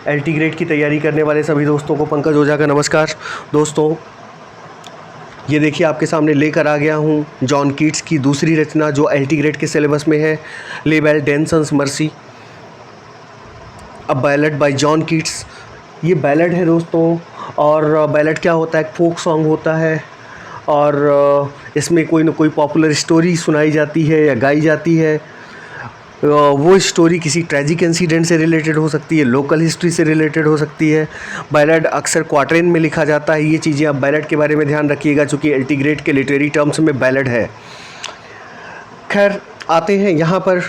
LT grade की तैयारी करने वाले सभी दोस्तों को पंकज ओझा का नमस्कार। दोस्तों, ये देखिए आपके सामने लेकर आ गया हूँ जॉन कीट्स की दूसरी रचना जो एलटी ग्रेड के सिलेबस में है, la belle dame sans merci, a ballad by John Keats. ये बैलेड है दोस्तों, और बैलेड क्या होता है, एक फोक सॉन्ग होता है, और इसमें कोई ना कोई पॉपुलर स्टोरी सुनाई जाती है या गाई जाती है। वो स्टोरी किसी ट्रेजिक इंसिडेंट से रिलेटेड हो सकती है, लोकल हिस्ट्री से रिलेटेड हो सकती है। बैलेड अक्सर क्वार्टेन में लिखा जाता है। ये चीज़ें आप बैलेड के बारे में ध्यान रखिएगा, चूँकि एलटी ग्रेड के लिटरेरी टर्म्स में बैलेड है। खैर, आते हैं यहाँ पर,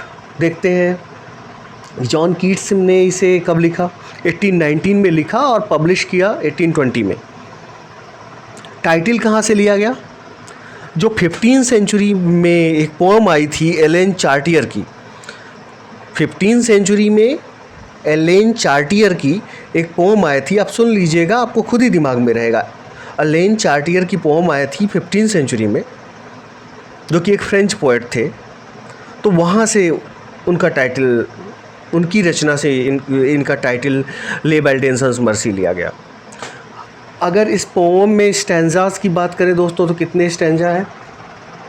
देखते हैं जॉन कीट्स ने इसे कब लिखा। 1819 में लिखा और पब्लिश किया 1820 में। टाइटल कहाँ से लिया गया? जो 15वीं सेंचुरी में एक पोएम आई थी एलेन चार्टियर की, 15वीं सेंचुरी में एलेन चार्टियर की एक पोएम आई थी। आप सुन लीजिएगा, आपको खुद ही दिमाग में रहेगा। एलेन चार्टियर की पोएम आई थी 15वीं सेंचुरी में, जो कि एक फ्रेंच पोएट थे। तो वहाँ से उनका टाइटल, उनकी रचना से इनका टाइटल ले बेल डेंसन्स मर्सी लिया गया। अगर इस पोएम में स्टैंजास की बात करें दोस्तों, तो कितने स्टैंजा है?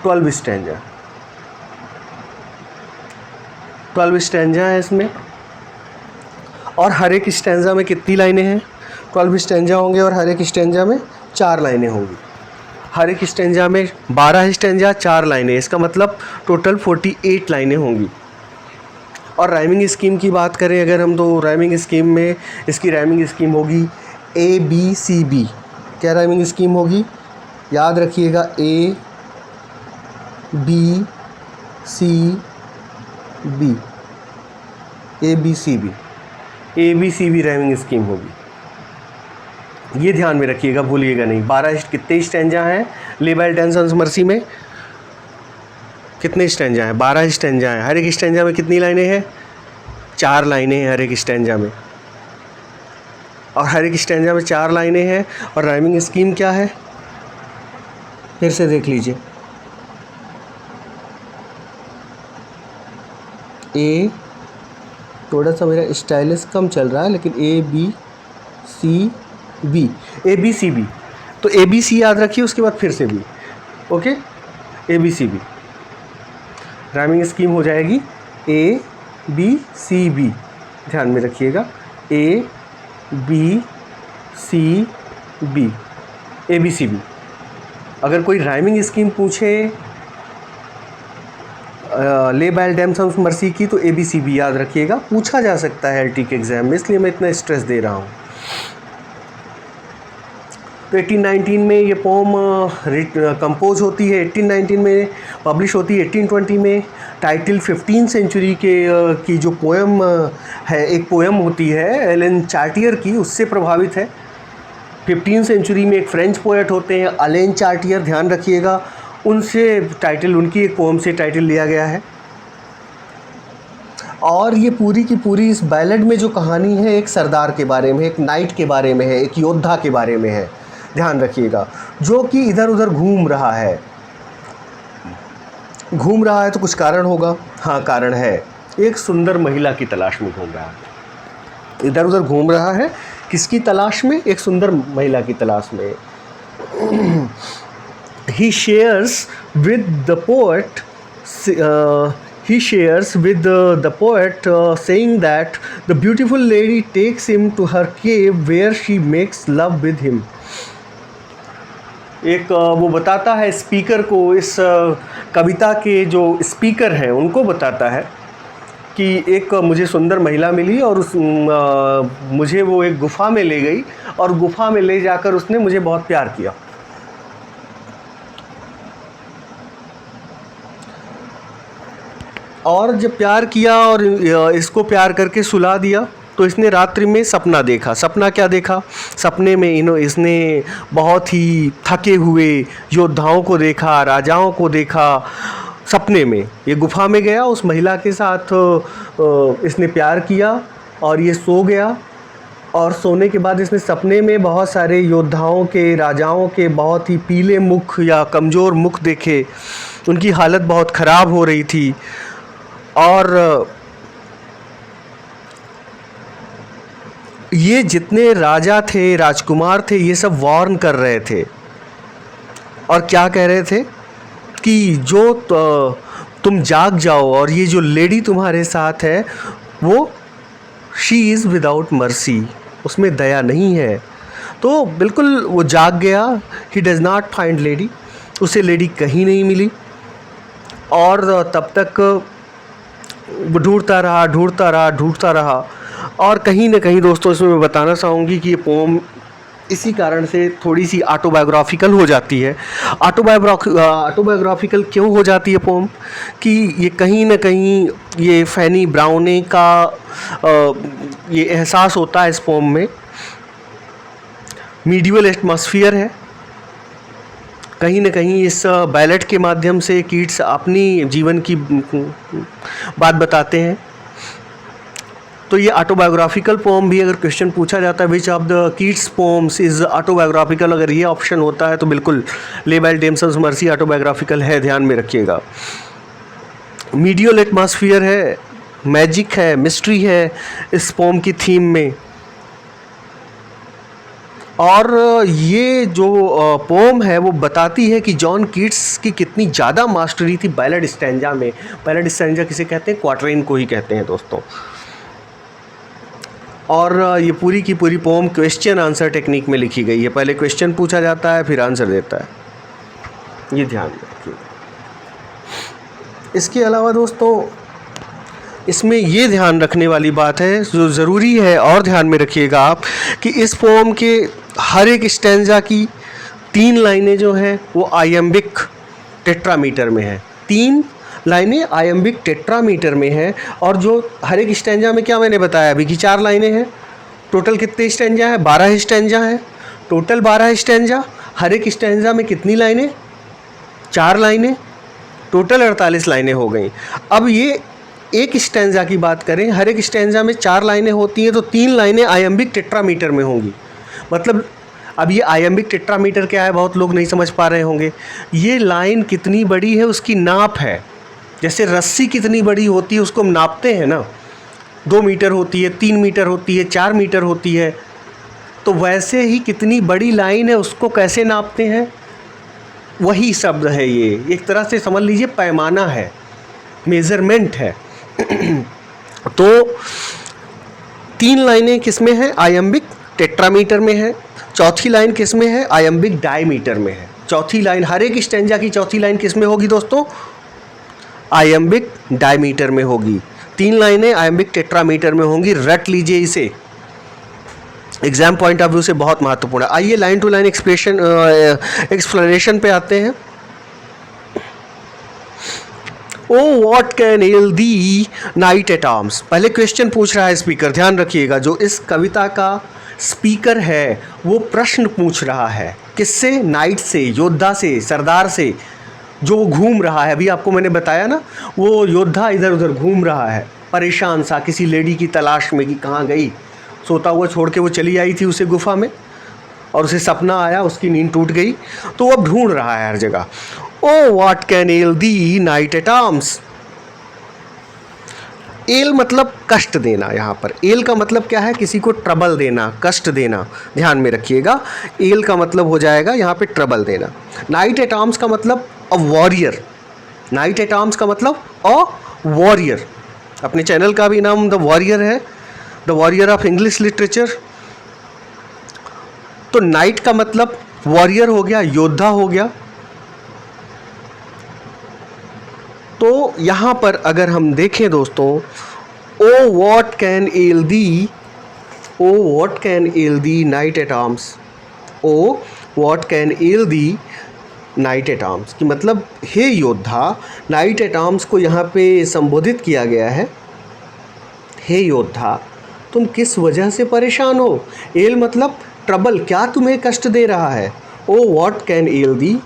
12 स्टैंजा। 12 स्टैंजा है इसमें, और हर एक स्टैंजा में कितनी लाइनें हैं? 12 स्टैंजा होंगे और हर एक स्टैंजा में 4 लाइनें होंगी। हर एक स्टैंजा में 12 स्टैंजा, 4 लाइनें, इसका मतलब टोटल 48 लाइनें होंगी। और राइमिंग स्कीम की बात करें अगर हम, तो राइमिंग स्कीम में इसकी राइमिंग स्कीम होगी ABCB। क्या राइमिंग स्कीम होगी? याद रखिएगा, ABCB, ABCB राइमिंग स्कीम होगी। ये ध्यान में रखिएगा, भूलिएगा नहीं। 12 कितने स्टैंजा हैं ले बेल डेंसन्स मर्सी में? कितने स्टैंजा हैं? 12 स्टैंजा हैं। हर एक स्टैंजा में कितनी लाइनें हैं? 4 लाइनें हैं हर एक स्टैंजा में, और हर एक स्टैंजा में 4 लाइनें हैं। और राइमिंग स्कीम क्या है, फिर से देख लीजिए। थोड़ा सा मेरा स्टाइलिश कम चल रहा है, लेकिन ABCB, तो ABC याद रखिए, उसके बाद फिर से B। Okay, ABCB rhyming scheme हो जाएगी ABCB। ध्यान में रखिएगा, ABCB। अगर कोई राइमिंग स्कीम पूछे ले बेल डेंसन्स मर्सी की, तो ABCB याद रखिएगा। पूछा जा सकता है एलटी के एग्ज़ाम में, इसलिए मैं इतना स्ट्रेस दे रहा हूँ। तो 1819 में ये पोम कंपोज होती है, 1819 में पब्लिश होती है 1820 में। टाइटल 15वीं सेंचुरी की जो पोएम है, एक पोएम होती है एलेन चार्टियर की, उससे प्रभावित है। 15वीं सेंचुरी में एक फ्रेंच पोएट होते हैं एलेन चार्टियर, ध्यान रखिएगा, उनसे टाइटल, उनकी एक पोएम से टाइटल लिया गया है। और ये पूरी की पूरी इस बैलेड में जो कहानी है, एक सरदार के बारे में, एक नाइट के बारे में है, एक योद्धा के बारे में है। ध्यान रखिएगा, जो कि इधर उधर घूम रहा है। तो कुछ कारण होगा। हाँ, कारण है, एक सुंदर महिला की तलाश में घूम रहा है। इधर उधर घूम रहा है, किसकी तलाश में? एक सुंदर महिला की तलाश में। He shares with the poet saying that the beautiful lady takes him to her cave where she makes love with him। एक वो बताता है स्पीकर को, इस कविता के जो स्पीकर हैं उनको बताता है कि एक मुझे सुंदर महिला मिली और मुझे वो एक गुफ़ा में ले गई, और गुफ़ा में ले जाकर उसने मुझे बहुत प्यार किया। और जब प्यार किया और इसको प्यार करके सुला दिया, तो इसने रात्रि में सपना देखा। सपना क्या देखा? सपने में इसने बहुत ही थके हुए योद्धाओं को देखा, राजाओं को देखा। सपने में ये गुफा में गया, उस महिला के साथ इसने प्यार किया और ये सो गया। और सोने के बाद इसने सपने में बहुत सारे योद्धाओं के, राजाओं के बहुत ही पीले मुख या कमज़ोर मुख देखे। उनकी हालत बहुत ख़राब हो रही थी, और ये जितने राजा थे, राजकुमार थे, ये सब वार्न कर रहे थे और क्या कह रहे थे कि जो तुम जाग जाओ और ये जो लेडी तुम्हारे साथ है वो शी इज़ विदाउट मर्सी, उसमें दया नहीं है। तो बिल्कुल वो जाग गया। He does not find lady, उसे लेडी कहीं नहीं मिली और तब तक वो ढूंढता रहा और कहीं ना कहीं दोस्तों इसमें मैं बताना चाहूँगी कि ये पोम इसी कारण से थोड़ी सी ऑटोबायोग्राफिकल हो जाती है। ऑटोबायोग्राफिकल क्यों हो जाती है पोम कि ये कहीं ना कहीं ये फैनी ब्राउने का ये एहसास होता है इस पोम में। मीडिवल एटमॉस्फियर है, कहीं ना कहीं इस बैलेट के माध्यम से कीट्स अपनी जीवन की बात बताते हैं। तो ये ऑटोबायोग्राफिकल पोम भी अगर क्वेश्चन पूछा जाता है which of the Keats poems is autobiographical, अगर ये ऑप्शन होता है तो बिल्कुल लेबेल डेमसन्स मर्सी ऑटोबायोग्राफिकल है, ध्यान में रखिएगा। मीडियल एटमॉस्फियर है, मैजिक है, मिस्ट्री है इस पोम की थीम में। और ये जो पोम है वो बताती है कि जॉन कीट्स की कितनी ज़्यादा मास्टरी थी बैलेड स्टैंजा में। बैलेड स्टैंजा किसे कहते हैं? क्वार्टरेन को ही कहते हैं दोस्तों। और ये पूरी की पूरी पोम क्वेश्चन आंसर टेक्निक में लिखी गई है। पहले क्वेश्चन पूछा जाता है फिर आंसर देता है, ये ध्यान रखिए। इसके अलावा दोस्तों इसमें ये ध्यान रखने वाली बात है जो ज़रूरी है और ध्यान में रखिएगा आप कि इस पोम के हर एक स्टैंजा की 3 लाइनें जो हैं वो आयम्बिक टेट्रामीटर में है। 3 लाइनें आयम्बिक टेट्रामीटर में है। और जो हर एक स्टैंजा में क्या मैंने बताया अभी कि 4 लाइनें हैं। टोटल कितने स्टैंजा है? 12 स्टैंजा है। Total 12 stanza. हर एक स्टैंजा में कितनी लाइनें? 4 लाइनें। टोटल 48 लाइनें हो गई। अब ये एक स्टैंजा की बात करें, हर एक स्टैंजा में 4 लाइनें होती हैं तो 3 लाइनें आयम्बिक टेट्रामीटर में होंगी। मतलब अब ये आयम्बिक टेट्रामीटर क्या है बहुत लोग नहीं समझ पा रहे होंगे। ये लाइन कितनी बड़ी है उसकी नाप है। जैसे रस्सी कितनी बड़ी होती है उसको हम नापते हैं ना, 2 मीटर होती है, 3 मीटर होती है, 4 मीटर होती है। तो वैसे ही कितनी बड़ी लाइन है उसको कैसे नापते हैं, वही शब्द है ये। एक तरह से समझ लीजिए पैमाना है, मेज़रमेंट है। तो 3 लाइनें किस में है? आयम्बिक टेट्रामीटर में है। चौथी लाइन किस में है? आयम्बिक डायमीटर में है। चौथी लाइन, हर एक स्टैंजा की चौथी लाइन किस में होगी दोस्तों? आयम्बिक डायमीटर में होगी। 3 लाइनें आयम्बिक टेट्रामीटर में होंगी। रट लीजिए इसे, एग्जाम पॉइंट ऑफ व्यू से बहुत महत्वपूर्ण है। आइए लाइन टू लाइन एक्सप्लेनेशन पे आते हैं। O what can ail thee knight at arms. पहले क्वेश्चन पूछ रहा है स्पीकर, ध्यान रखिएगा। जो इस कविता का स्पीकर है वो प्रश्न पूछ रहा है किससे? नाइट से, योद्धा से, सरदार से, जो वो घूम रहा है। अभी आपको मैंने बताया ना, वो योद्धा इधर उधर घूम रहा है परेशान सा किसी लेडी की तलाश में कि कहाँ गई। सोता हुआ छोड़ के वो चली आई थी उसे गुफा में और उसे सपना आया, उसकी नींद टूट गई, तो वो अब ढूंढ रहा है हर जगह। O what can ail thee knight at arms. Ail मतलब कष्ट देना। यहाँ पर एल का मतलब क्या है? किसी को ट्रबल देना, कष्ट देना। ध्यान में रखिएगा, एल का मतलब हो जाएगा यहाँ पे ट्रबल देना। नाइट एट आर्म्स का मतलब a warrior. Knight at arms का मतलब अ वॉरियर। अपने चैनल का भी नाम द वॉरियर है, the warrior of English literature. तो नाइट का मतलब वॉरियर हो गया, योद्धा हो गया। तो यहाँ पर अगर हम देखें दोस्तों, O what can ail thee, O what can ail thee knight at arms, O what can ail thee knight at arms की मतलब हे योद्धा। नाइट एट आर्म्स को यहाँ पे संबोधित किया गया है, हे योद्धा तुम किस वजह से परेशान हो। एल मतलब ट्रबल, क्या तुम्हें कष्ट दे रहा है। ओ व्हाट कैन एल दी।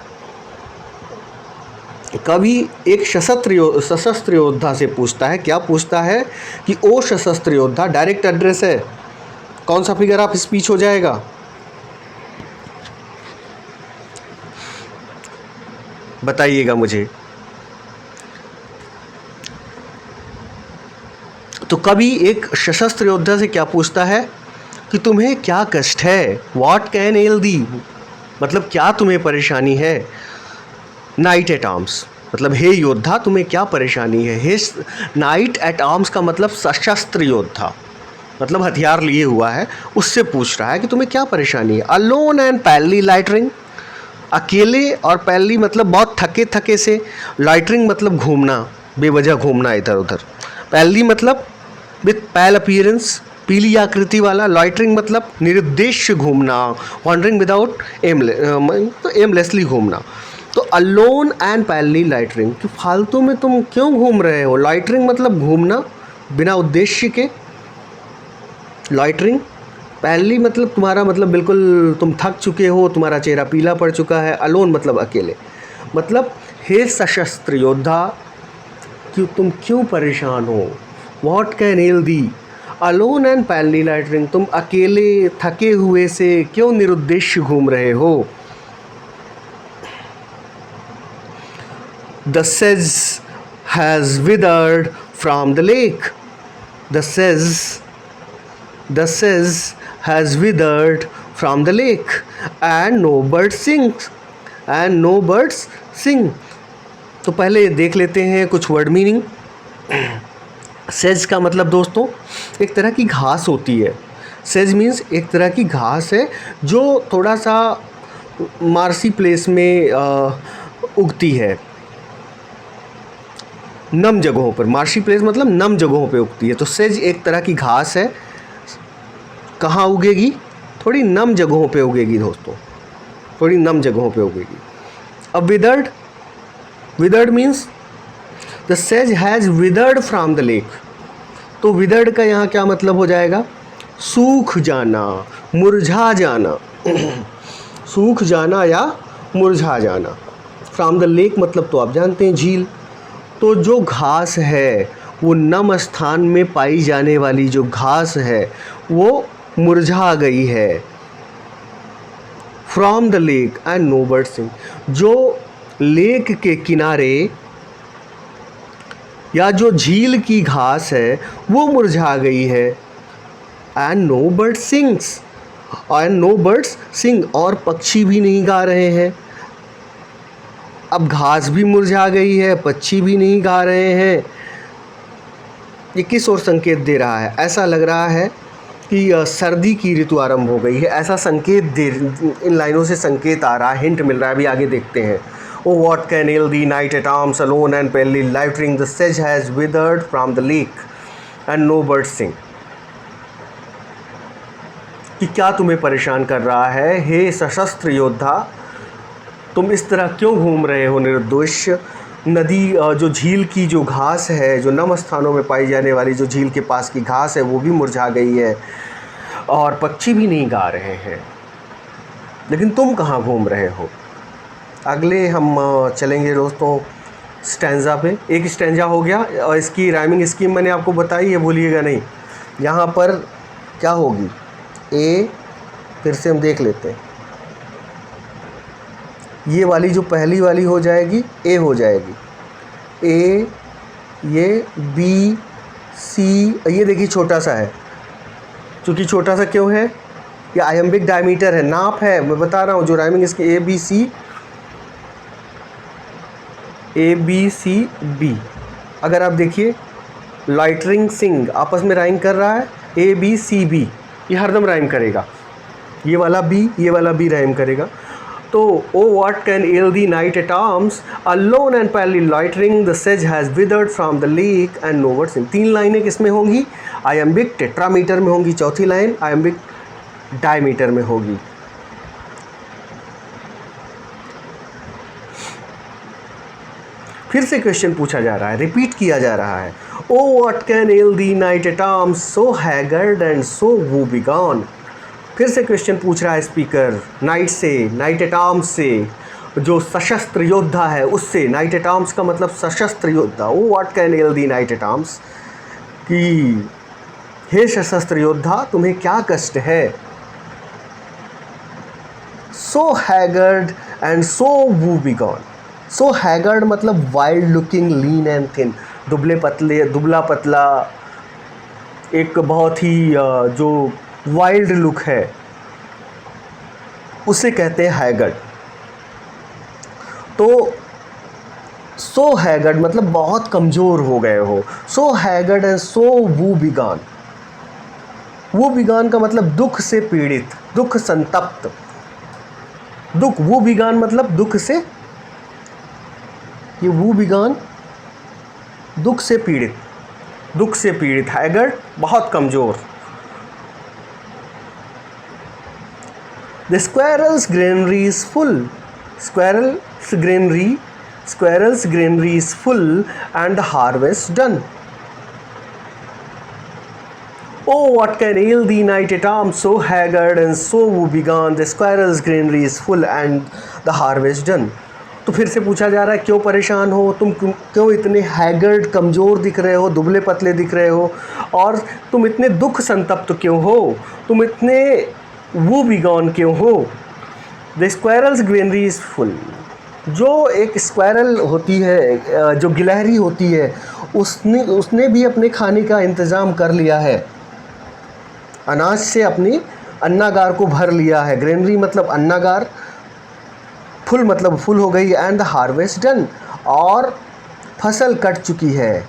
कभी एक सशस्त्र योद्धा से पूछता है, क्या पूछता है कि ओ सशस्त्र योद्धा, डायरेक्ट एड्रेस है, कौन सा फिगर ऑफ स्पीच हो जाएगा? बताइएगा मुझे। तो कभी एक सशस्त्र योद्धा से क्या पूछता है कि तुम्हें क्या कष्ट है, वॉट कैन एल दी, मतलब क्या तुम्हें परेशानी है। नाइट एट आर्म्स, मतलब हे योद्धा तुम्हें क्या परेशानी है। हे नाइट एट आर्म्स का मतलब सशस्त्र योद्धा, मतलब हथियार लिए हुआ है, उससे पूछ रहा है कि तुम्हें क्या परेशानी है। अलोन एंड पैली लाइटरिंग, अकेले और पैली मतलब बहुत थके थके से, लाइटरिंग मतलब घूमना, बेवजह घूमना इधर उधर। पैली मतलब विथ पैल अपीयरेंस, पीली आकृति वाला। लॉइटरिंग मतलब निरुद्देश्य घूमना, वॉन्डरिंग विदाउट तो एमलेसली घूमना। तो अलोन एंड पैली लाइटरिंग, कि फालतू में तुम क्यों घूम रहे हो। लॉइटरिंग मतलब घूमना बिना उद्देश्य के, लॉइटरिंग। पैली मतलब तुम्हारा मतलब बिल्कुल तुम थक चुके हो, तुम्हारा चेहरा पीला पड़ चुका है। अलोन मतलब अकेले, मतलब हे सशस्त्र योद्धा कि तुम क्यों परेशान हो। What can ail the, alone and palely lightning, तुम अकेले थके हुए से क्यों निरुद्देश्य घूम रहे हो। द सेज has withered from the lake, the सेज has withered from the lake and no birds sing. तो पहले देख लेते हैं कुछ वर्ड मीनिंग। सेज का मतलब दोस्तों एक तरह की घास होती है। सेज मीन्स एक तरह की घास है जो थोड़ा सा मार्सी प्लेस में उगती है, नम जगहों पर। मार्शी प्लेस मतलब नम जगहों पे उगती है। तो सेज एक तरह की घास है, कहाँ उगेगी, थोड़ी नम जगहों पे उगेगी दोस्तों, थोड़ी नम जगहों पे उगेगी। अब विदर्ड मीन्स द सेज has withered from the lake. तो विदर्ड का यहाँ क्या मतलब हो जाएगा, सूख जाना, मुरझा जाना। सूख जाना या मुरझा जाना। फ्रॉम द लेक मतलब तो आप जानते हैं झील। तो जो घास है वो नम स्थान में पाई जाने वाली जो घास है वो मुरझा गई है। From the lake and no bird sing, जो लेक के किनारे या जो झील की घास है वो मुरझा गई है। And no bird sings, and no birds sing, और पक्षी भी नहीं गा रहे हैं। अब घास भी मुरझा गई है, पक्षी भी नहीं गा रहे हैं। ये किस ओर संकेत दे रहा है, ऐसा लग रहा है कि सर्दी की ऋतु आरंभ हो गई है, ऐसा संकेत दे, इन लाइनों से संकेत आ रहा है, हिंट मिल रहा है। अभी आगे देखते हैं। O what can ail thee knight at arms alone and palely loitering, the सेज has withered from the lake and no bird sing, कि क्या तुम्हें परेशान कर रहा है हे सशस्त्र योद्धा, तुम इस तरह क्यों घूम रहे हो निर्दोष। नदी जो झील की जो घास है, जो नम स्थानों में पाई जाने वाली जो झील के पास की घास है वो भी मुरझा गई है और पक्षी भी नहीं गा रहे हैं, लेकिन तुम कहाँ घूम रहे हो। अगले हम चलेंगे दोस्तों स्टैंजा पे। एक स्टैंजा हो गया और इसकी राइमिंग स्कीम मैंने आपको बताई है, भूलिएगा नहीं। यहाँ पर क्या होगी, ए, फिर से हम देख लेते हैं। ये वाली जो पहली वाली हो जाएगी ए हो जाएगी, ए, ये बी सी, ये देखिए छोटा सा है। चूँकि छोटा सा क्यों है, ये आयम्बिक डायमीटर है, नाप है, मैं बता रहा हूँ। जो राइमिंग इसकी ए बी सी बी, अगर आप देखिए लाइटरिंग सिंग आपस में राइम कर रहा है, ए बी सी बी, ये हरदम राइम करेगा। ये वाला बी राइम करेगा। तो O what can ail thee knight at arms alone and palely loitering, the सेज has withered from the lake and no bird sing. 3 लाइनें किस में होंगी, आयम्बिक टेट्रामीटर में होंगी। चौथी लाइन आयम्बिक डायमीटर में होगी। फिर से क्वेश्चन पूछा जा रहा है, रिपीट किया जा रहा है। O what can ail thee knight at arms so haggard and so woebegone. फिर से क्वेश्चन पूछ रहा है स्पीकर, नाइट से, नाइट एट आर्म्स से, जो सशस्त्र योद्धा है उससे। नाइट एट आर्म्स का मतलब सशस्त्र योद्धा। O what can ail thee knight at arms, कि हे सशस्त्र योद्धा तुम्हें क्या कष्ट है। सो हैगर्ड एंड सो वो बिगॉन। सो हैगर्ड मतलब wild looking, lean and thin, दुबला पतला, एक बहुत ही जो वाइल्ड लुक है, उसे कहते हैं हैगर्ड। तो सो हैगर्ड मतलब बहुत कमज़ोर हो गए हो। So haggard and so woebegone. Woebegone का मतलब दुख से पीड़ित, दुख संतप्त। दुख, वो बिगान मतलब दुख से, ये वो बिगान दुख से पीड़ित, दुख से पीड़ित। हैगर्ड बहुत कमज़ोर। The squirrel's granary is full. Squirrel's granary is full and the harvest done. Oh, what can ail thee, night at arms, so haggard and so woebegone? The squirrel's granary is full and the harvest done. तो फिर से पूछा जा रहा है, क्यों परेशान हो तुम, क्यों इतने हैगर्ड, कमज़ोर दिख रहे हो, दुबले पतले दिख रहे हो, और तुम इतने दुख संतप्त क्यों हो, तुम इतने वो बिगॉन क्यों हो? The squirrels granary is full. जो एक स्क्वायरल होती है, जो गिलहरी होती है, उसने भी अपने खाने का इंतज़ाम कर लिया है, अनाज से अपनी अन्नागार को भर लिया है। ग्रेनरी मतलब अन्नागार, फुल मतलब फुल हो गई। एंड द हार्वेस्ट डन, और फसल कट चुकी है।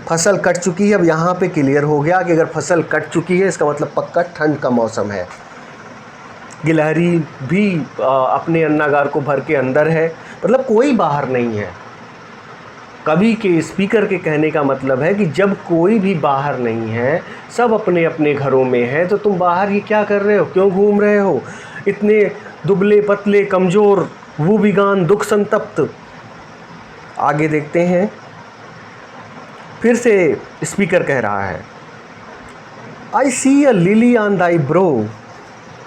फसल कट चुकी है। अब यहाँ पे क्लियर हो गया कि अगर फसल कट चुकी है इसका मतलब पक्का ठंड का मौसम है। गिलहरी भी अपने अन्नागार को भर के अंदर है, मतलब कोई बाहर नहीं है। कवि के स्पीकर के कहने का मतलब है कि जब कोई भी बाहर नहीं है, सब अपने अपने घरों में है, तो तुम बाहर ही क्या कर रहे हो, क्यों घूम रहे हो इतने दुबले पतले कमज़ोर, वो बिगान, दुख संतप्त। आगे देखते हैं, फिर से स्पीकर कह रहा है, I see a lily on thy brow,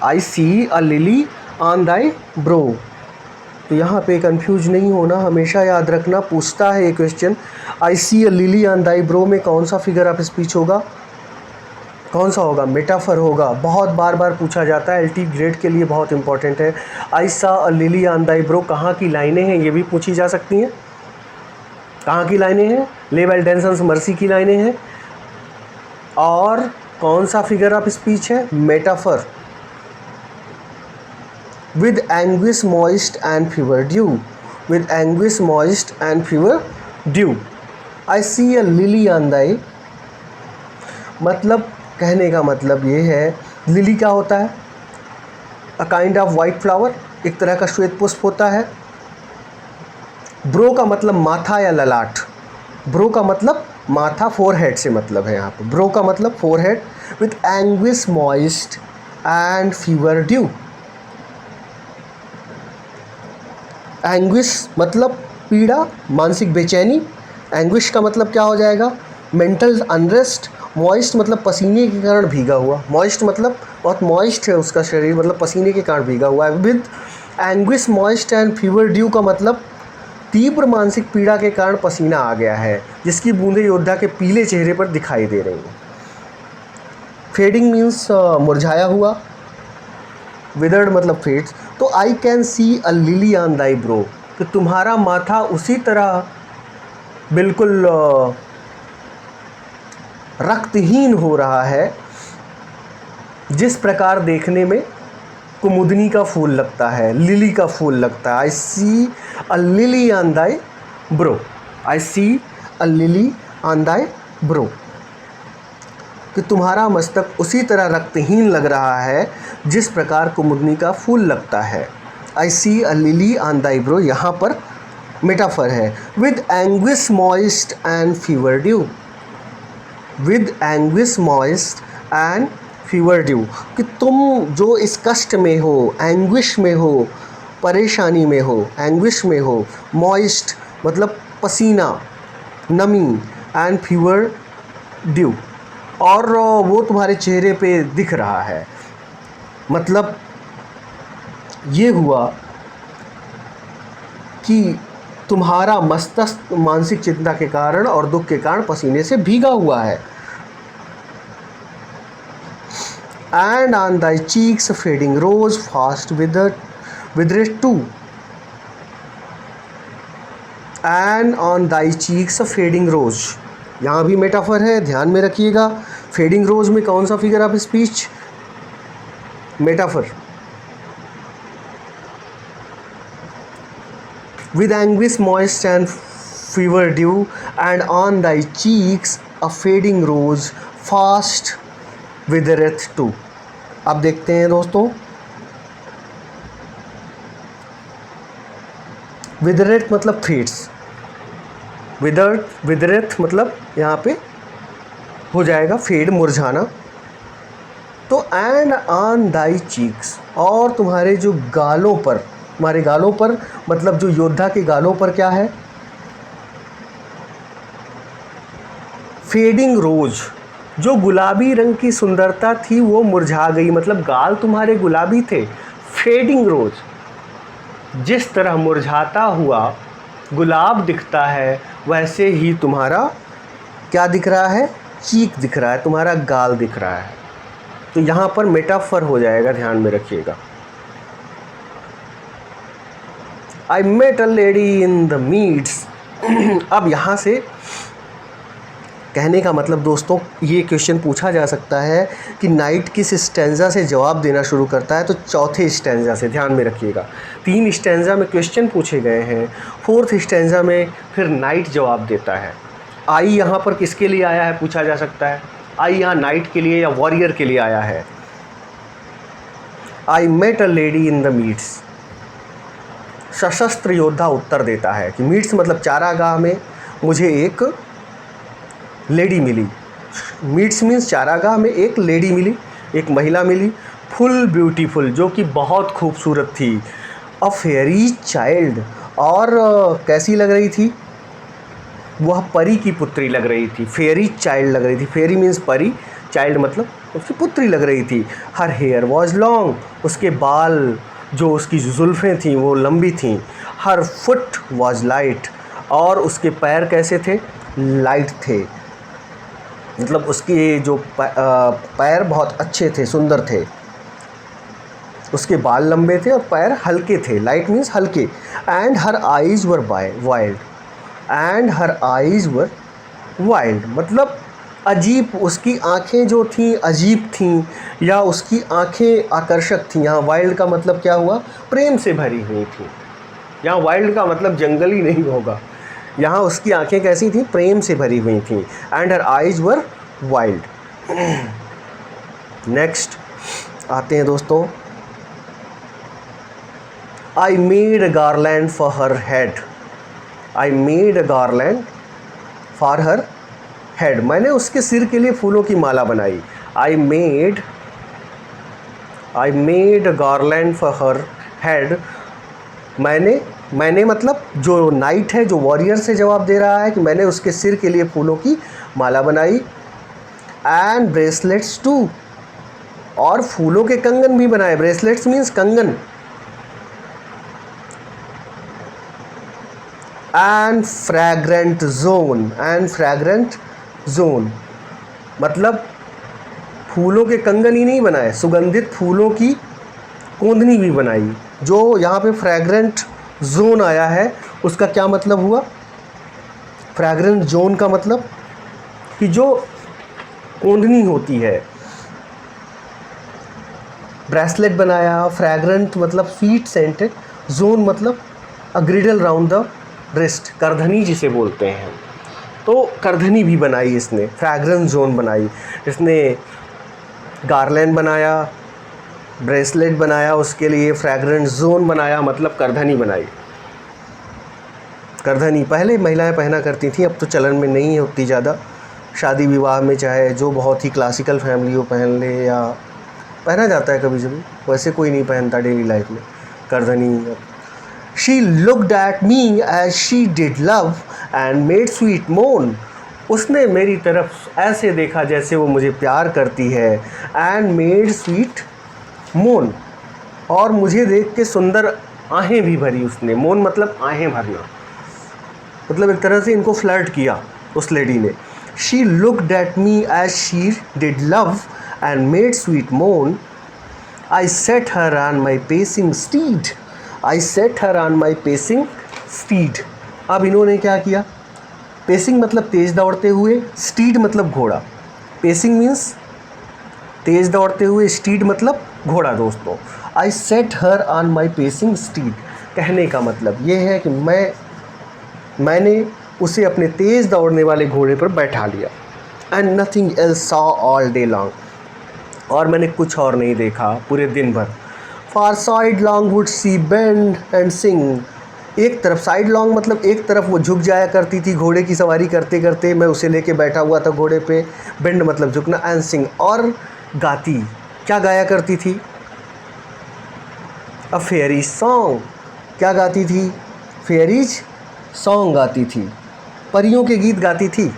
I see a lily on thy brow. तो यहाँ पे कंफ्यूज नहीं होना, हमेशा याद रखना, पूछता है ये question, I see a lily on thy brow में कौन सा फिगर ऑफ स्पीच होगा, कौन सा होगा? मेटाफर होगा। बहुत बार बार पूछा जाता है, एलटी ग्रेड के लिए बहुत इंपॉर्टेंट है। आई सा अ लिली ऑन दाई ब्रो कहाँ की लाइनें हैं, ये भी पूछी जा सकती हैं। कहाँ की लाइनें हैं? लेवेल डेंसन्स मर्सी की लाइनें हैं। और कौन सा फिगर ऑफ स्पीच है? Metaphor. With anguish moist and fever dew, with anguish moist and fever dew. I see a lily on thy, मतलब कहने का मतलब ये है, लिली क्या होता है? A kind of white flower, एक तरह का श्वेत पुष्प होता है। ब्रो का मतलब माथा या ललाट, ब्रो का मतलब माथा, फोरहेड से मतलब है यहाँ पर। ब्रो का मतलब forehead. With anguish moist and fever due. Anguish मतलब पीड़ा, मानसिक बेचैनी। एंग्विश का मतलब क्या हो जाएगा? Mental unrest. मॉइस्ट मतलब पसीने के कारण भीगा हुआ, मॉइस्ट मतलब बहुत मॉइस्ट है उसका शरीर, मतलब पसीने के कारण भीगा हुआ है। With anguish moist and fever due का मतलब तीव्र मानसिक पीड़ा के कारण पसीना आ गया है, जिसकी बूंदें योद्धा के पीले चेहरे पर दिखाई दे रही हैं। फेडिंग मीन्स मुरझाया हुआ, विदर्ड मतलब फेड्स। तो I can see a lily on thy brow, तो तुम्हारा माथा उसी तरह बिल्कुल रक्तहीन हो रहा है जिस प्रकार देखने में कुमुदनी का फूल लगता है, लिली का फूल लगता है। I see a lily on thy brow, I see a lily on thy brow, कि तुम्हारा मस्तक उसी तरह रक्तहीन लग रहा है जिस प्रकार कुमुदनी का फूल लगता है। I see a lily on thy bro यहाँ पर मेटाफर है। With anguish moist and fever dew, with anguish moist and fever due, कि तुम जो इस कष्ट में हो, एंग्विश में हो, परेशानी में हो, एंग्विश में हो। मॉइस्ट मतलब पसीना, नमी, एंड फीवर ड्यू, और वो तुम्हारे चेहरे पे दिख रहा है। मतलब ये हुआ कि तुम्हारा मस्तिष्क मानसिक चिंता के कारण और दुख के कारण पसीने से भीगा हुआ है। And on thy cheeks fading rose fast withereth too, and on thy cheeks fading rose, यहाँ भी मेटाफर है, ध्यान में रखिएगा। फेडिंग रोज में कौन सा figure of speech? Metaphor. With anguish moist and fever dew, and on thy cheeks a fading rose fast withereth too. अब देखते हैं दोस्तों, withereth मतलब फेड्स, withereth मतलब यहाँ पे हो जाएगा फेड, मुरझाना। तो एंड ऑन दाई चीक्स, और तुम्हारे जो गालों पर, तुम्हारे गालों पर मतलब जो योद्धा के गालों पर क्या है? फेडिंग रोज, जो गुलाबी रंग की सुंदरता थी वो मुरझा गई, मतलब गाल तुम्हारे गुलाबी थे। फेडिंग रोज, जिस तरह मुरझाता हुआ गुलाब दिखता है वैसे ही तुम्हारा क्या दिख रहा है? चीक दिख रहा है, तुम्हारा गाल दिख रहा है। तो यहाँ पर मेटाफर हो जाएगा, ध्यान में रखिएगा। I met a lady in the meads। अब यहाँ से कहने का मतलब दोस्तों, ये क्वेश्चन पूछा जा सकता है कि नाइट किस स्टैंजा से जवाब देना शुरू करता है? तो चौथे स्टैंजा से, ध्यान में रखिएगा। 3 स्टैंजा में क्वेश्चन पूछे गए हैं, 4th स्टैंजा में फिर नाइट जवाब देता है। आई यहाँ पर किसके लिए आया है पूछा जा सकता है? आई यहाँ नाइट के लिए या वॉरियर के लिए आया है? I met a lady in the meads, सशस्त्र योद्धा उत्तर देता है कि मीट्स मतलब चारागाह में मुझे एक लेडी मिली। मीट्स मीन्स चारागाह में एक लेडी मिली, एक महिला मिली। फुल ब्यूटीफुल, जो कि बहुत खूबसूरत थी। अ फेयरी चाइल्ड, और कैसी लग रही थी? वह परी की पुत्री लग रही थी। फेयरी चाइल्ड लग रही थी। फेयरी मीन्स परी, चाइल्ड मतलब उसकी पुत्री लग रही थी। हर हेयर वॉज लॉन्ग, उसके बाल, जो उसकी जुल्फ़ें थीं वो लंबी थीं। हर फुट वॉज लाइट, और उसके पैर कैसे थे? लाइट थे, मतलब उसके जो पैर बहुत अच्छे थे, सुंदर थे। उसके बाल लंबे थे और पैर हल्के थे। लाइट मीन्स हल्के। And her eyes were wild, and her eyes were wild मतलब अजीब, उसकी आँखें जो थीं अजीब थीं, या उसकी आँखें आकर्षक थीं। यहाँ वाइल्ड का मतलब क्या हुआ? प्रेम से भरी हुई थी। यहाँ वाइल्ड का मतलब जंगली नहीं होगा, यहाँ उसकी आँखें कैसी थीं? प्रेम से भरी हुई थीं। And her eyes were wild. Next आते हैं दोस्तों, I made a garland for her head. I made a garland for her head, मैंने उसके सिर के लिए फूलों की माला बनाई। I made a garland for her head, मैंने मतलब जो नाइट है, जो वॉरियर से जवाब दे रहा है कि मैंने उसके सिर के लिए फूलों की माला बनाई। एंड ब्रेसलेट्स टू, और फूलों के कंगन भी बनाए। ब्रेसलेट्स मीन्स कंगन। एंड फ्रैग्रेंट जोन मतलब फूलों के कंगन ही नहीं बनाए, सुगंधित फूलों की कोंदनी भी बनाई। जो यहाँ पे फ्रैग्रेंट जोन आया है उसका क्या मतलब हुआ? फ्रैग्रेंट जोन का मतलब कि जो कोंदनी होती है। ब्रेसलेट बनाया, फ्रैग्रेंट मतलब स्वीट सेंटेड, जोन मतलब अ ग्रिडल राउंड द रिस्ट, करधनी जिसे बोलते हैं। तो करधनी भी बनाई इसने, फ्रैग्रेंस जोन बनाई इसने, गार्लैंड बनाया, ब्रेसलेट बनाया, उसके लिए फ्रैग्रेंस जोन बनाया, मतलब करधनी बनाई। करधनी पहले महिलाएं पहना करती थी, अब तो चलन में नहीं होती ज़्यादा। शादी विवाह में चाहे जो बहुत ही क्लासिकल फैमिली हो पहन ले, या पहना जाता है कभी कभी, वैसे कोई नहीं पहनता डेली लाइफ में करधनी। She looked at me as she did love and made sweet moan। उसने मेरी तरफ ऐसे देखा जैसे वो मुझे प्यार करती है। and made sweet moan, और मुझे देख के सुंदर आहें भी भरी उसने। मोन मतलब आहें भरना, मतलब एक तरह से इनको फ्लर्ट किया उस लेडी ने। She looked at me as she did love and made sweet moan। I set her on my pacing steed। I set her on my pacing steed। अब इन्होंने क्या किया? पेसिंग मतलब तेज़ दौड़ते हुए, स्टीड मतलब घोड़ा। पेसिंग मीन्स तेज़ दौड़ते हुए, स्टीड मतलब घोड़ा दोस्तों। I set her on my pacing steed, कहने का मतलब ये है कि मैंने उसे अपने तेज़ दौड़ने वाले घोड़े पर बैठा लिया। And nothing else saw all day long, और मैंने कुछ और नहीं देखा पूरे दिन भर। फार side long would see bend and सिंग, एक तरफ, साइड लॉन्ग मतलब एक तरफ वो झुक जाया करती थी घोड़े की सवारी करते करते, मैं उसे लेके बैठा हुआ था घोड़े पे, बेंड मतलब झुकना, एंड सिंग और गाती, क्या गाया करती थी? अ फेयरी सॉन्ग, क्या गाती थी? फेयरीज सॉन्ग गाती थी, परियों के गीत गाती थी।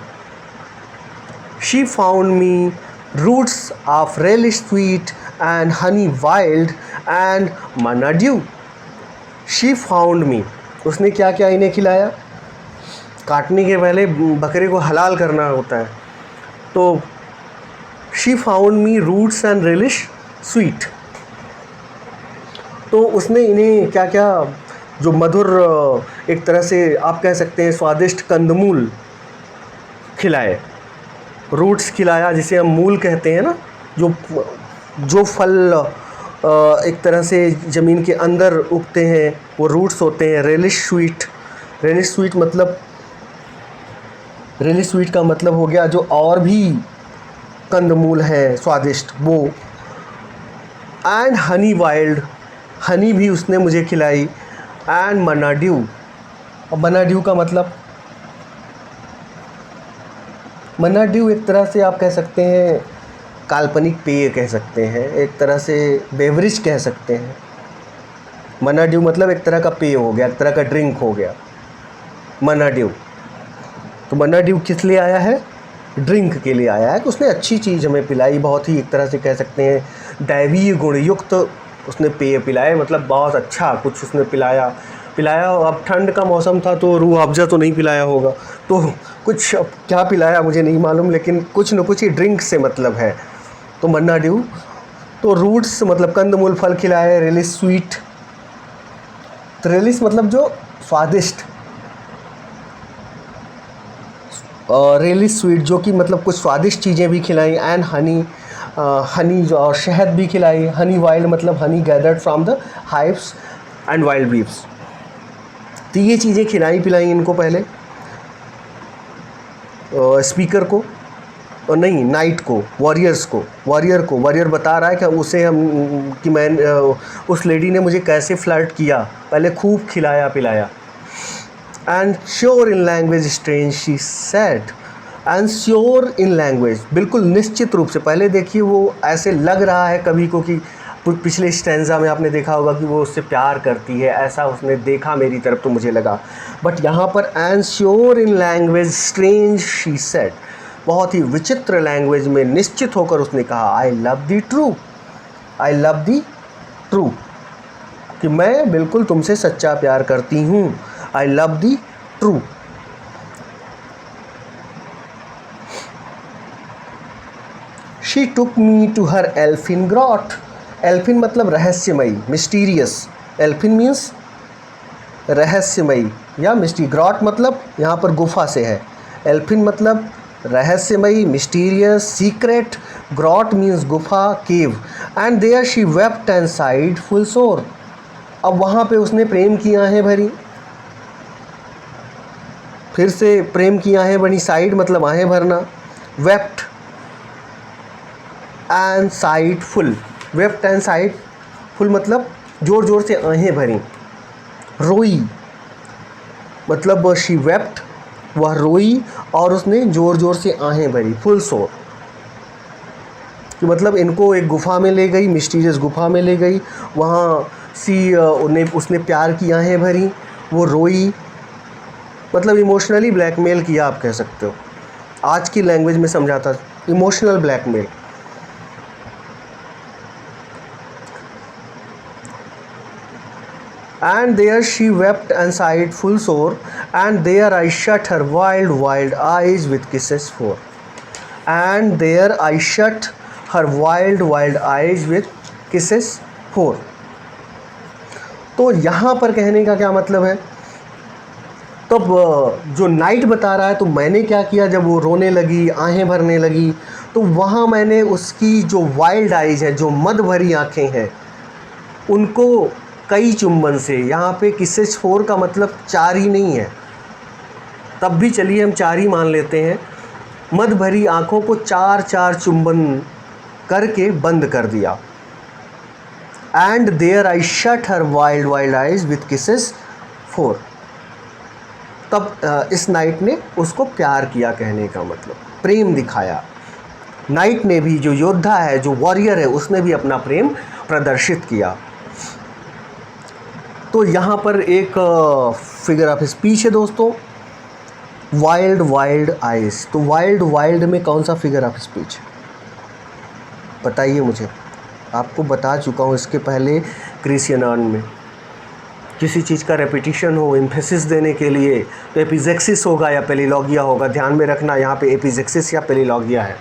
She found me roots of relish sweet and honey wild and manna dew. She found me, उसने क्या क्या इन्हें खिलाया? काटने के पहले बकरे को हलाल करना होता है, तो she found me roots and relish sweet, तो उसने इन्हें क्या क्या, जो मधुर, एक तरह से आप कह सकते हैं स्वादिष्ट कंदमूल खिलाए। रूट्स खिलाया, जिसे हम मूल कहते हैं ना, जो फल एक तरह से ज़मीन के अंदर उगते हैं वो रूट्स होते हैं। रेलिश स्वीट का मतलब हो गया जो और भी कंदमूल हैं स्वादिष्ट, वो। एंड हनी वाइल्ड, हनी भी उसने मुझे खिलाई। एंड मन्ना ड्यू, और मन्ना ड्यू का मतलब, मन्ना ड्यू एक तरह से आप कह सकते हैं काल्पनिक पेय कह सकते हैं, एक तरह से बेवरेज कह सकते हैं। मन्ना ड्यू मतलब एक तरह का पेय हो गया, एक तरह का ड्रिंक हो गया मन्ना ड्यू। तो मन्ना ड्यू किस लिए आया है? ड्रिंक के लिए आया है कि उसने अच्छी चीज़ हमें पिलाई, बहुत ही एक तरह से कह सकते हैं दैवीय गुण युक्त उसने पेय पिलाए, मतलब बहुत अच्छा कुछ उसने पिलाया। अब ठंड का मौसम था तो रूह अफ़ज़ा तो नहीं पिलाया होगा, तो कुछ अब क्या पिलाया मुझे नहीं मालूम, लेकिन कुछ न कुछ ही ड्रिंक से मतलब है। तो मन्ना ड्यू, तो रूट्स मतलब कंदमूल फल खिलाए। रेलिश स्वीट, तो रेलिश मतलब जो स्वादिष्ट, और रेलिश स्वीट जो कि मतलब कुछ स्वादिष्ट चीज़ें भी खिलाई। एंड हनी और शहद भी खिलाई। हनी वाइल्ड मतलब honey gathered from the hives and wild bees, तो ये चीज़ें खिलाई पिलाई इनको पहले स्पीकर को, और नहीं नाइट को, वॉरियर बता रहा है कि उसे मैं उस लेडी ने मुझे कैसे फ्लर्ट किया, पहले खूब खिलाया पिलाया। And sure in language strange she said, and sure in language बिल्कुल निश्चित रूप से, पहले देखिए वो ऐसे लग रहा है कभी को कि पिछले स्टैंजा में आपने देखा होगा कि वो उससे प्यार करती है, ऐसा उसने देखा मेरी तरफ तो मुझे लगा, बट यहाँ पर and sure in language strange she said, बहुत ही विचित्र लैंग्वेज में निश्चित होकर उसने कहा, आई लव दी ट्रू, कि मैं बिल्कुल तुमसे सच्चा प्यार करती हूँ। I love thee true. She took me to her elfin grot, elfin मतलब रहस्यमयी, मिस्टीरियस, एल्फिन मीन्स रहस्यमयी या मिस्टी, ग्रॉट मतलब यहाँ पर गुफा से है, एल्फिन मतलब रहस्यमयी, मिस्टीरियस, सीक्रेट, ग्रॉट मीन्स गुफा, cave. And there she wept and sighed full sore, अब वहाँ पे उसने प्रेम की आहें भरी, फिर से प्रेम की आहें भरी, साइड मतलब आहें भरना, wept and sighed full, wept and sighed full मतलब ज़ोर ज़ोर से आहें भरी, रोई मतलब शी वेप्ट, वह रोई और उसने ज़ोर ज़ोर से आहें भरी, फुल सोर, कि मतलब इनको एक गुफा में ले गई, मिस्टीरियस गुफा में ले गई, वहाँ उसने प्यार की आहें भरी, वो रोई, मतलब इमोशनली ब्लैकमेल किया आप कह सकते हो, आज की लैंग्वेज में समझाता, emotional blackmail. And there she wept and sighed full sore, and there I shut her wild eyes with kisses for. And there I shut her wild eyes with kisses for. तो यहाँ पर कहने का क्या मतलब है? तो जो नाइट बता रहा है, तो मैंने क्या किया जब वो रोने लगी, आहें भरने लगी, तो वहाँ मैंने उसकी जो वाइल्ड आइज़ है, जो मद भरी आँखें हैं, उनको कई चुंबन से, यहाँ पे किसेस 4 का मतलब 4 ही नहीं है, तब भी चलिए हम 4 ही मान लेते हैं। मद भरी आँखों को 4-4 चुंबन करके बंद कर दिया। And there I shut her wild eyes with kisses 4। तब इस नाइट ने उसको प्यार किया, कहने का मतलब प्रेम दिखाया। नाइट ने भी, जो योद्धा है, जो वॉरियर है, उसने भी अपना प्रेम प्रदर्शित किया। तो यहाँ पर एक फिगर ऑफ स्पीच है दोस्तों, वाइल्ड आइज। तो वाइल्ड में कौन सा फिगर ऑफ स्पीच है बताइए मुझे। आपको बता चुका हूँ इसके पहले क्रिश्चियन में। किसी चीज़ का रेपिटिशन हो, एम्फेसिस देने के लिए, तो एपिजेक्सिस होगा या पेलिलॉगिया होगा। ध्यान में रखना, यहाँ पे एपिजेक्सिस या पेलिलॉगिया है।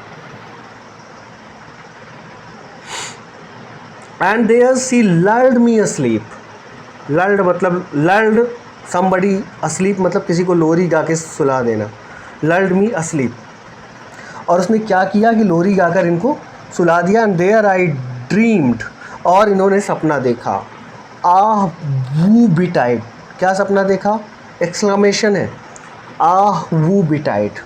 And there she lulled me asleep. Lulled मतलब लल्ड समबडी, अस्लीप मतलब किसी को लोरी गा के सुला देना। लल्ड मी अस्लीप। और उसने क्या किया कि लोरी गाकर इनको सुला दिया। एंड देयर आई ड्रीम्ड, और इन्होंने सपना देखा। आह वू बिटाइड, क्या सपना देखा? एक्सक्लेमेशन है। आह वू बिटाइड,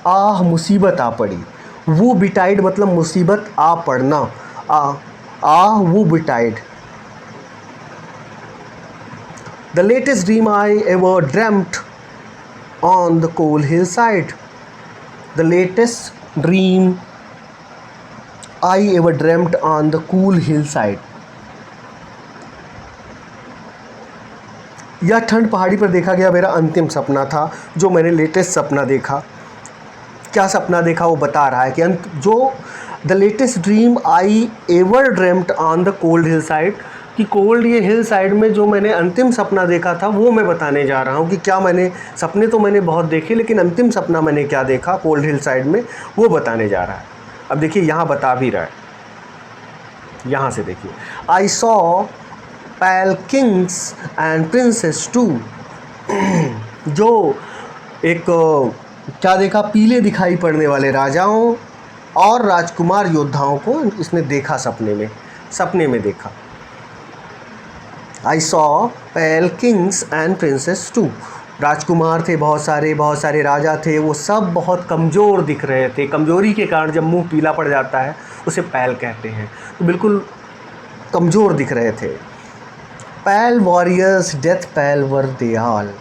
आह मुसीबत आ पड़ी। वू बिटाइड मतलब मुसीबत आ पड़ना। आह वू betide. The latest dream I ever dreamt on the cool hillside. The latest dream I ever dreamt on the cool hillside. यह ठंड पहाड़ी पर देखा गया मेरा अंतिम सपना था, जो मैंने लेटेस्ट सपना देखा। क्या सपना देखा वो बता रहा है कि जो the latest dream I ever dreamt on the cold hill side, कि कोल्ड ये हिल साइड में जो मैंने अंतिम सपना देखा था वो मैं बताने जा रहा हूँ कि क्या मैंने, सपने तो मैंने बहुत देखे लेकिन अंतिम सपना मैंने क्या देखा कोल्ड हिल साइड में, वो बताने जा रहा है। अब देखिए यहाँ बता भी रहा है, यहाँ से देखिए। I saw pale kings and princes too. जो एक क्या देखा? पीले दिखाई पड़ने वाले राजाओं और राजकुमार योद्धाओं को इसने देखा सपने में देखा। I saw pale kings and princes too. राजकुमार थे बहुत सारे राजा थे, वो सब बहुत कमज़ोर दिख रहे थे। कमज़ोरी के कारण जब मुंह पीला पड़ जाता है उसे पैल कहते हैं, तो बिल्कुल कमज़ोर दिख रहे थे। Pale warriors death pale were they all.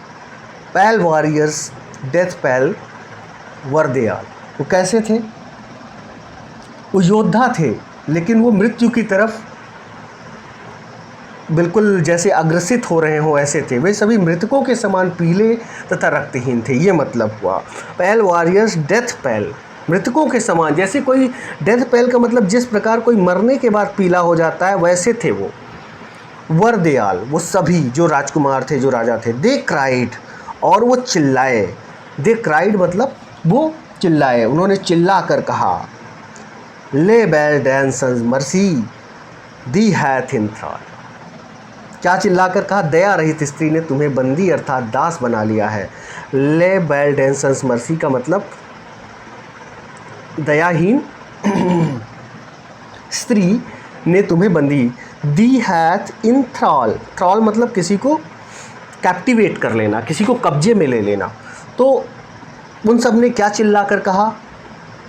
Pale warriors death pale were they all. वो कैसे थे? वो योद्धा थे लेकिन वो मृत्यु की तरफ बिल्कुल जैसे अग्रसित हो रहे हो ऐसे थे। वे सभी मृतकों के समान पीले तथा रक्तहीन थे, ये मतलब हुआ। पैल वॉरियर्स डेथ पैल, मृतकों के समान। जैसे कोई डेथ पैल का मतलब जिस प्रकार कोई मरने के बाद पीला हो जाता है, वैसे थे वो। वर दे ऑल, वो सभी जो राजकुमार थे, जो राजा थे। दे क्राइड, और वो चिल्लाए। दे क्राइड मतलब वो चिल्लाए, उन्होंने चिल्ला कर कहा, ले बेल डेंसन्स मर्सी दी हैथ इन थ्रॉल। क्या चिल्ला कर कहा? दया रहित स्त्री ने तुम्हें बंदी अर्थात दास बना लिया है। ले बेल डेंसन्स मर्सी का मतलब दयाहीन स्त्री ने तुम्हें बंदी। दी हैथ इन थ्रॉल, थ्रॉल मतलब किसी को कैप्टिवेट कर लेना, किसी को कब्जे में ले लेना। तो उन सब ने क्या चिल्ला कर कहा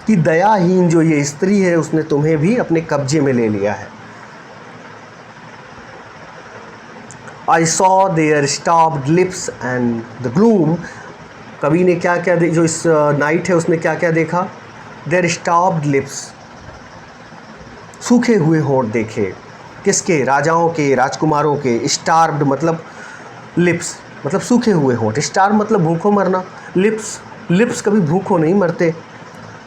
कि दयाहीन जो ये स्त्री है उसने तुम्हें भी अपने कब्जे में ले लिया है। I saw there stopped lips and the gloom. कवि ने क्या क्या जो इस नाइट है उसने क्या क्या देखा? देयर स्टॉप्ड लिप्स, सूखे हुए होंठ देखे। किसके? राजाओं के, राजकुमारों के। स्टार्व्ड मतलब लिप्स मतलब सूखे हुए होंठ। स्टार्व मतलब भूखों मरना। लिप्स कभी भूखों नहीं मरते।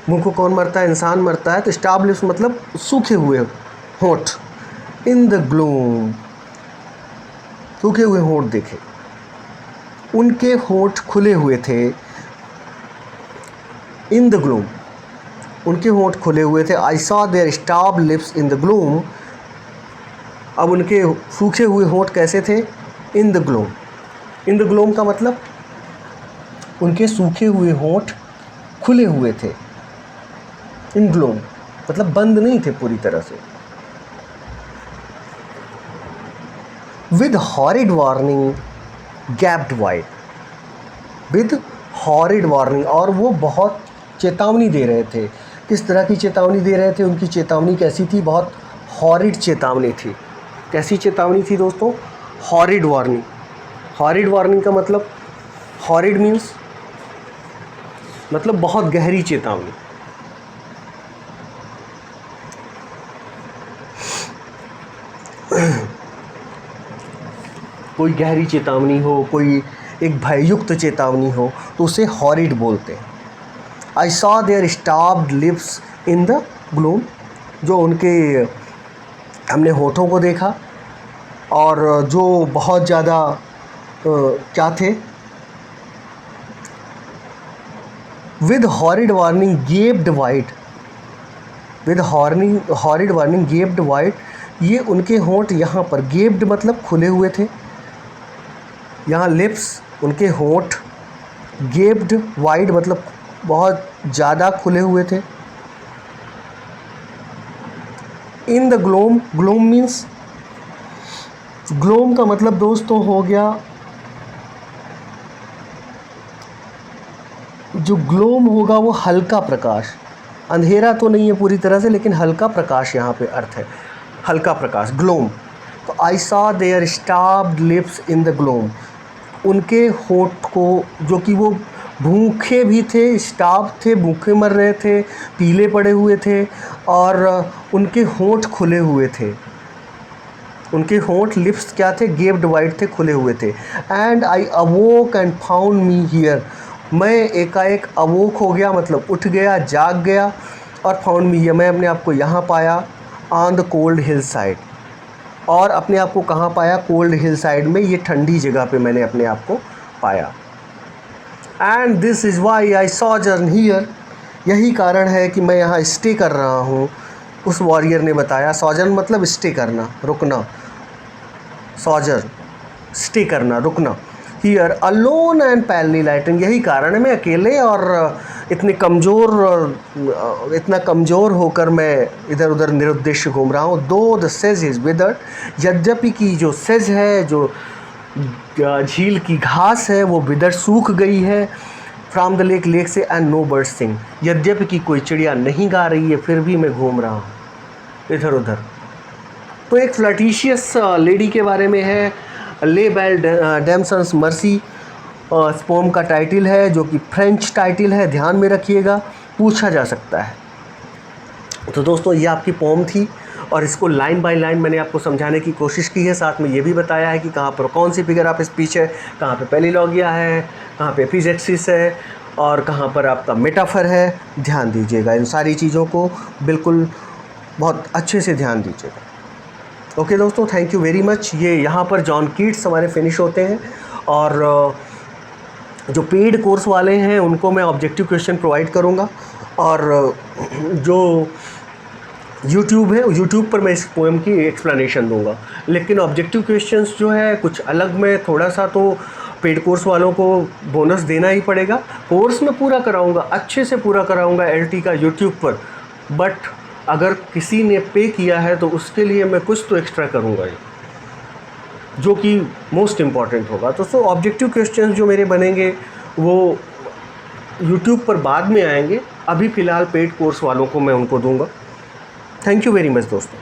भूखों कौन मरता है? इंसान मरता है। तो स्टार्व्ड लिप्स मतलब सूखे हुए होंठ। इन द ग्लूम, सूखे हुए होंठ देखे। उनके होंठ खुले हुए थे। इन द ग्लूम, उनके होंठ खुले हुए थे। I saw there starved lips in the gloom. अब उनके सूखे हुए होंठ कैसे थे? In the gloom. In the gloom का मतलब उनके सूखे हुए होंठ खुले हुए थे। इन ग्लोम, मतलब बंद नहीं थे पूरी तरह से। With horrid warning gapped wide, with horrid warning, और वो बहुत चेतावनी दे रहे थे। किस तरह की चेतावनी दे रहे थे? उनकी चेतावनी कैसी थी? बहुत हॉरिड चेतावनी थी। कैसी चेतावनी थी दोस्तों? Horrid warning. हॉरिड वार्निंग का मतलब, हॉरिड मीन्स मतलब बहुत गहरी चेतावनी। कोई गहरी चेतावनी हो, कोई एक भययुक्त चेतावनी हो, तो उसे हॉरिड बोलते हैं। I saw there starved lips in the gloam, जो उनके हमने होठों को देखा और जो बहुत ज़्यादा क्या थे, with horrid warning gaped wide, with horrid warning gaped wide, ये उनके होंठ यहाँ पर, गेप्ड मतलब खुले हुए थे, यहाँ लिप्स उनके होंठ, गेप्ड वाइड मतलब बहुत ज़्यादा खुले हुए थे। इन द ग्लोम, ग्लोम मीन्स, ग्लोम का मतलब दोस्तों हो गया, जो ग्लोम होगा वो हल्का प्रकाश, अंधेरा तो नहीं है पूरी तरह से, लेकिन हल्का प्रकाश यहाँ पे अर्थ है, हल्का प्रकाश, ग्लोम। तो I saw there starved lips in the gloam, उनके होठ को, जो कि वो भूखे भी थे, स्टार्व थे, भूखे मर रहे थे, पीले पड़े हुए थे, और उनके होंठ खुले हुए थे, उनके होंठ लिप्स क्या थे? गेप्ड वाइड थे, खुले हुए थे। And I अवोक and found me here, मैं एकाएक अवोक हो गया, मतलब उठ गया, जाग गया, और फाउंड मी हियर, मैं अपने आप को यहाँ पाया, on the cold hill side, और अपने आप को कहाँ पाया? कोल्ड हिल साइड में, ये ठंडी जगह पे मैंने अपने आप को पाया। And this is why I sojourn here, यही कारण है कि मैं यहाँ स्टे कर रहा हूँ, उस वॉरियर ने बताया। सॉजर्न मतलब स्टे करना, रुकना, सॉजर्न स्टे करना, रुकना। हियर अलोन एंड पैलली लाइटिंग, यही कारण है मैं अकेले और इतना कमज़ोर होकर मैं इधर उधर निरुद्देश्य घूम रहा हूँ। दो द सेज इज़ विदर्ड, यद्यपि कि जो सेज है, जो झील की घास है, वो विदर सूख गई है, फ्रॉम द लेक, लेक से, एंड नो बर्ड सिंग, यद्यपि कि कोई चिड़िया नहीं गा रही है, फिर भी मैं घूम रहा हूँ इधर उधर। तो एक फ्लर्टिशियस लेडी के बारे में है, ले बेल डेम्सन्स मर्सी पोम का टाइटल है, जो कि फ्रेंच टाइटल है, ध्यान में रखिएगा, पूछा जा सकता है। तो दोस्तों ये आपकी पोम थी, और इसको लाइन बाय लाइन मैंने आपको समझाने की कोशिश की है, साथ में ये भी बताया है कि कहाँ पर कौन सी फिगर ऑफ स्पीच है, कहाँ पे पेलिलॉगिया है, कहाँ पे एपिजेक्सिस है, और कहाँ पर आपका मेटाफर है। ध्यान दीजिएगा इन सारी चीज़ों को, बिल्कुल बहुत अच्छे से ध्यान दीजिएगा। ओके दोस्तों, थैंक यू वेरी मच। ये यहाँ पर जॉन कीट्स हमारे फिनिश होते हैं, और जो पेड कोर्स वाले हैं उनको मैं ऑब्जेक्टिव क्वेश्चन प्रोवाइड करूँगा, और जो यूट्यूब है, यूट्यूब पर मैं इस पोएम की एक्सप्लेनेशन दूंगा। लेकिन ऑब्जेक्टिव क्वेश्चंस जो है कुछ अलग, में थोड़ा सा तो पेड कोर्स वालों को बोनस देना ही पड़ेगा। कोर्स में पूरा कराऊंगा, अच्छे से पूरा कराऊंगा एलटी का यूट्यूब पर, बट अगर किसी ने पे किया है तो उसके लिए मैं कुछ तो एक्स्ट्रा करूंगा ही, जो कि मोस्ट इम्पॉर्टेंट होगा। तो सो ऑब्जेक्टिव क्वेश्चंस जो मेरे बनेंगे वो यूट्यूब पर बाद में आएंगे, अभी फ़िलहाल पेड कोर्स वालों को मैं उनको दूंगा। थैंक यू वेरी मच दोस्तों।